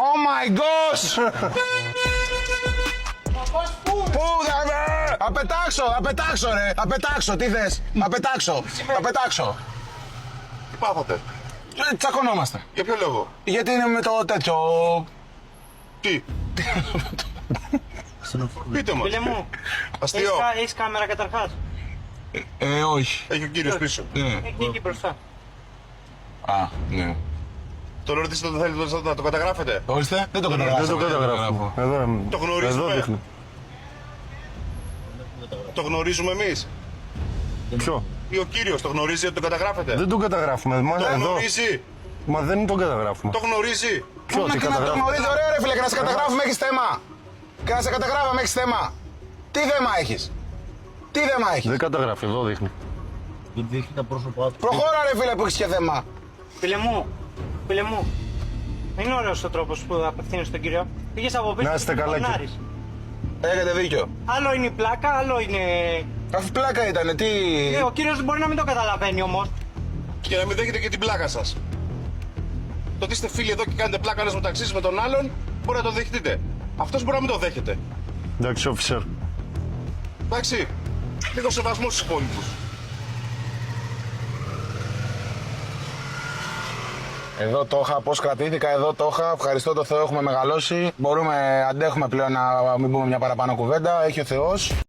Oh my gosh! Πού, απετάξω ρε, απετάξω, τι θες, απετάξω. Τι πάθατε? Τσακωνόμαστε. Για ποιο λόγο? Γιατί είναι με το τέτοιο... Τι? Πείτε μας. Φίλε μου, Αστείο. έχεις κάμερα καταρχάς? Όχι. Έχει ο κύριος πίσω. Έχει εκεί μπροστά. Α, ναι. Τον ρωτήσετε ότι θέλετε να το καταγράφετε. Ορίστε, δεν το καταγράφω. Δεν το καταγράφω. Το γνωρίζουμε. Εδώ δείχνει. Το γνωρίζουμε εμείς. Ποιο? Ή ο κύριος το γνωρίζει ότι το καταγράφετε. Δεν τον καταγράφουμε. Το Εδώ. γνωρίζει. Μα δεν τον καταγράφουμε. Το γνωρίζει. Ποιο, Μα τι και να το καταγράφουμε. γνωρίζει, ωραία ρε φίλε, και να σε καταγράφουμε έχεις θέμα. Και να σε καταγράφουμε έχεις θέμα. Τι θέμα έχεις? Τι θέμα έχεις? Δεν καταγράφει, εδώ δείχνει. Δεν δείχνει τα πρόσωπά του. Προχώρα ρε φίλε που έχεις και θέμα. Φίλε μου, δεν είναι ωραίος ο τρόπος που απευθύνεις στον κύριο. Πήγες από πίσω Να είστε και καλά, κύριε. φωνάρεις. Έχετε δίκιο. Άλλο είναι η πλάκα, άλλο είναι... Αφού πλάκα ήτανε, τι... Ο κύριος μπορεί να μην το καταλαβαίνει όμως. Και να μην δέχετε και την πλάκα σας. Το ότι είστε φίλοι εδώ και κάνετε πλάκα ένας μεταξύ σας με τον άλλον, μπορεί να το δεχτείτε. Αυτός μπορεί να μην το δέχεται. Εντάξει, officer. Εντάξει. Λίγο σεβασμό στους υπόλοιπους. Εδώ το είχα, πώς κρατήθηκα, εδώ το είχα. Ευχαριστώ το Θεό, έχουμε μεγαλώσει. Μπορούμε, αντέχουμε πλέον να μην πούμε μια παραπάνω κουβέντα. Έχει ο Θεός.